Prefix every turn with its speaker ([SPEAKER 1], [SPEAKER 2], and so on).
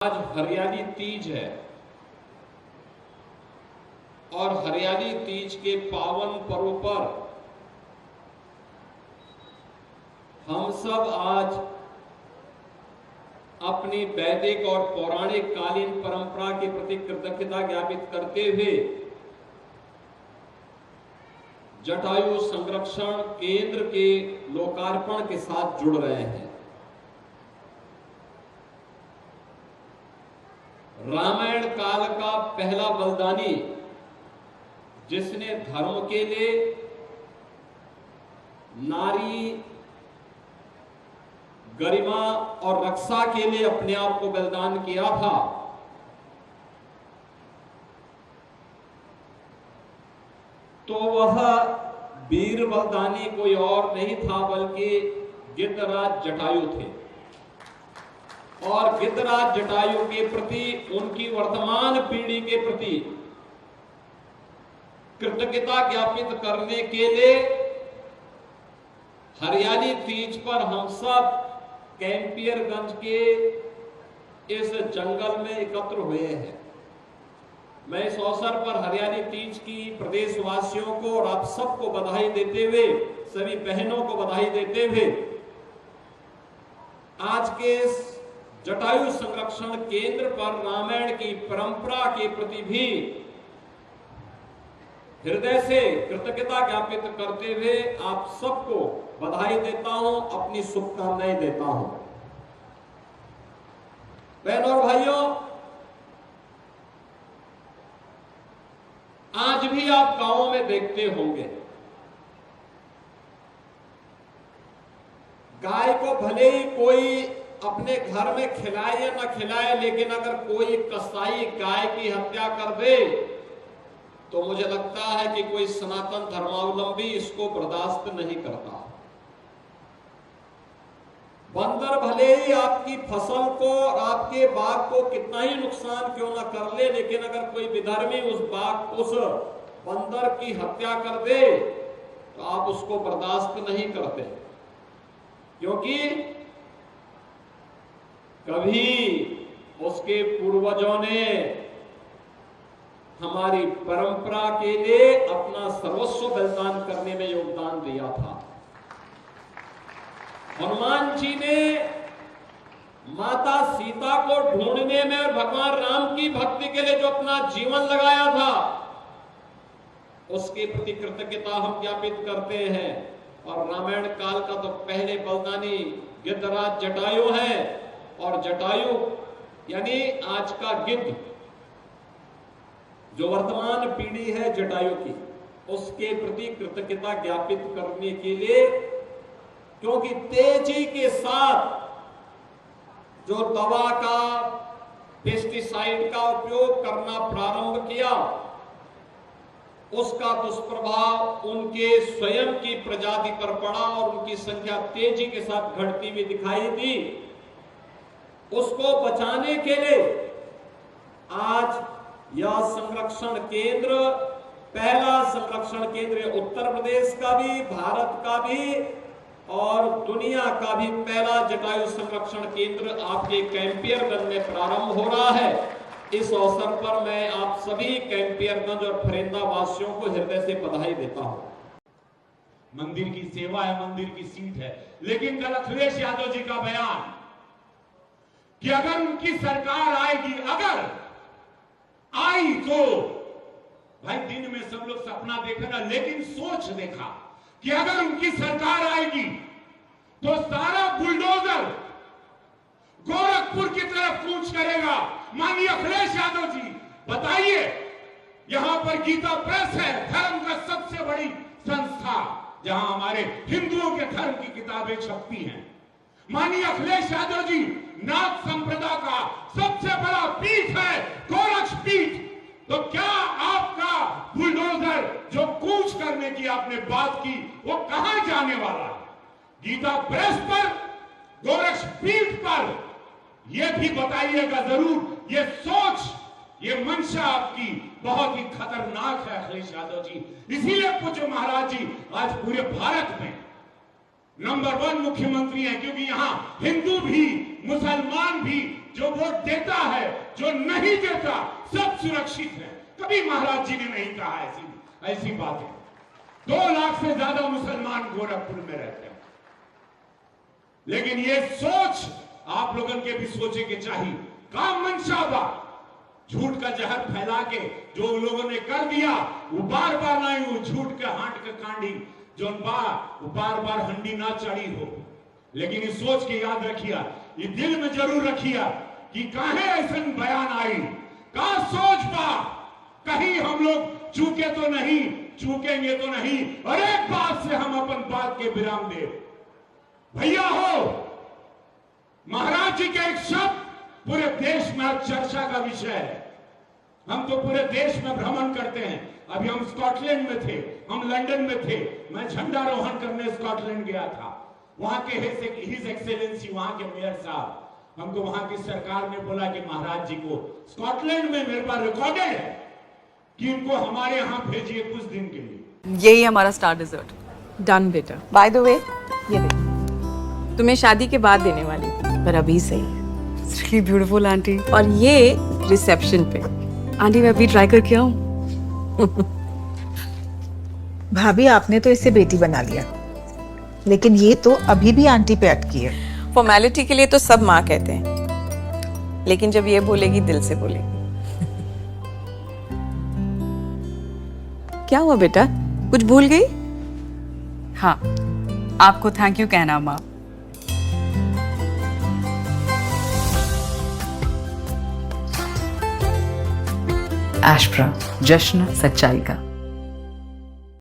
[SPEAKER 1] आज हरियाली तीज है और हरियाली तीज के पावन पर्व पर हम सब आज अपनी वैदिक और पौराणिक कालीन परंपरा के प्रति कृतज्ञता ज्ञापित करते हुए जटायु संरक्षण केंद्र के लोकार्पण के साथ जुड़ रहे हैं। रामायण काल का पहला बलिदानी जिसने धर्म के लिए, नारी गरिमा और रक्षा के लिए अपने आप को बलिदान किया था, तो वह वीर बलिदानी कोई और नहीं था बल्कि गिद्धराज जटायु थे। और गिद्धराज जटायु के प्रति, उनकी वर्तमान पीढ़ी के प्रति कृतज्ञता ज्ञापित करने के लिए हरियाली तीज पर हम सब कैंपियरगंज के इस जंगल में एकत्र हुए हैं। मैं इस अवसर पर हरियाली तीज की प्रदेशवासियों को और आप सबको बधाई देते हुए, सभी बहनों को बधाई देते हुए आज के इस जटायु संरक्षण केंद्र पर रामायण की परंपरा के प्रति भी हृदय से कृतज्ञता ज्ञापित करते हुए आप सबको बधाई देता हूं, अपनी शुभकामनाएं देता हूं। बहनों और भाइयों, आज भी आप गांवों में देखते होंगे, गाय को भले ही कोई अपने घर में खिलाए या ना खिलाए, लेकिन अगर कोई कसाई गाय की हत्या कर दे तो मुझे लगता है कि कोई सनातन धर्मावलंबी इसको बर्दाश्त नहीं करता। बंदर भले ही आपकी फसल को और आपके बाग को कितना ही नुकसान क्यों ना कर ले, लेकिन अगर कोई विधर्मी उस बंदर की हत्या कर दे तो आप उसको बर्दाश्त नहीं करते, क्योंकि कभी उसके पूर्वजों ने हमारी परंपरा के लिए अपना सर्वस्व बलिदान करने में योगदान दिया था। हनुमान जी ने माता सीता को ढूंढने में और भगवान राम की भक्ति के लिए जो अपना जीवन लगाया था, उसके प्रति कृतज्ञता हम ज्ञापित करते हैं। और रामायण काल का तो पहले बलिदानी गिद्धराज जटायु है, और जटायु यानी आज का गिद्ध, जो वर्तमान पीढ़ी है जटायु की, उसके प्रति कृतज्ञता ज्ञापित करने के लिए, क्योंकि तेजी के साथ जो दवा का, पेस्टिसाइड का उपयोग करना प्रारंभ किया, उसका दुष्प्रभाव उनके स्वयं की प्रजाति पर पड़ा और उनकी संख्या तेजी के साथ घटती हुई दिखाई दी। उसको बचाने के लिए आज यह संरक्षण केंद्र, पहला संरक्षण केंद्र उत्तर प्रदेश का भी, भारत का भी और दुनिया का भी पहला जटायु संरक्षण केंद्र आपके कैंपियरगंज में प्रारंभ हो रहा है। इस अवसर पर मैं आप सभी कैंपियरगंज और फरेंदा वासियों को हृदय से बधाई देता हूं।
[SPEAKER 2] मंदिर की सेवा है, मंदिर की सीट है, लेकिन कल अखिलेश यादव जी का बयान कि अगर उनकी सरकार आएगी, अगर आई तो, भाई दिन में सब लोग सपना देखा ना, लेकिन सोच देखा कि अगर उनकी सरकार आएगी तो सारा बुलडोजर गोरखपुर की तरफ कूच करेगा। माननीय अखिलेश यादव जी, बताइए, यहां पर गीता प्रेस है, धर्म का सबसे बड़ी संस्था, जहां हमारे हिंदुओं के धर्म की किताबें छपती हैं। माननीय अखिलेश यादव जी, नाथ संप्रदाय का सबसे बड़ा पीठ है गोरक्ष पीठ, तो क्या आपका बुलडोजर जो कूच करने की आपने बात की, वो कहां जाने वाला है? गीता प्रेस पर, गोरक्ष पीठ पर, यह भी बताइएगा जरूर। ये सोच, ये मंशा आपकी बहुत ही खतरनाक है अखिलेश यादव जी। इसीलिए पूज्य महाराज जी आज पूरे भारत में नंबर 1 मुख्यमंत्री हैं, क्योंकि यहां हिंदू भी, मुसलमान भी, जो वोट देता है, जो नहीं देता, सब सुरक्षित है। कभी महाराज जी ने नहीं कहा ऐसी बात है। 2 लाख से ज्यादा मुसलमान गोरखपुर में रहते हैं, लेकिन ये सोच आप लोगों के भी सोचे के चाहिए। काम मंशा बा झूठ का जहर फैला के जो लोगों ने कर दिया, वो बार बार नहीं, वो झूठ के हाट के कांडी जो बार बार हंडी ना चढ़ी हो। लेकिन इस सोच के याद रखिया, ये दिल में जरूर रखिया कि काहे ऐसा बयान आई, का सोच बा, कहीं हम लोग चूके तो नहीं, चूकेंगे तो नहीं। और एक बात से हम अपन बात के विराम दे भैया हो, महाराज जी के एक शब्द पूरे देश में आज चर्चा का विषय है। हम तो पूरे देश में भ्रमण करते हैं। अभी हम स्कॉटलैंड में थे, हम लंदन में थे, मैं झंडारोहण करने स्कॉटलैंड गया था। वहां के हिज एक्सेलेंसी, वहां के मेयर साहब, हमको वहां की सरकार ने बोला कि महाराज जी को स्कॉटलैंड में, मेरे पास रिकॉर्डेड है कि इनको हमारे यहाँ भेजिए कुछ दिन के लिए।
[SPEAKER 3] यही हमारा स्टार डिजर्ट।
[SPEAKER 4] डन बेटा।
[SPEAKER 3] बाय द वे, ये देख, तुम्हें शादी के बाद देने वाली थी, पर अभी सही है।
[SPEAKER 4] It's really beautiful aunty.
[SPEAKER 3] और ये रिसेप्शन पे।
[SPEAKER 4] आंटी मैं अभी ट्राई करके आऊँ?
[SPEAKER 5] भाभी आपने तो इसे बेटी बना लिया, लेकिन ये तो अभी भी आंटी पे अटकी है।
[SPEAKER 3] फॉर्मेलिटी के लिए तो सब माँ कहते हैं, लेकिन जब ये बोलेगी दिल से बोलेगी। क्या हुआ बेटा, कुछ भूल गई?
[SPEAKER 4] हाँ, आपको थैंक यू कहना माँ। एशप्रा, जश्न सच्चाई का।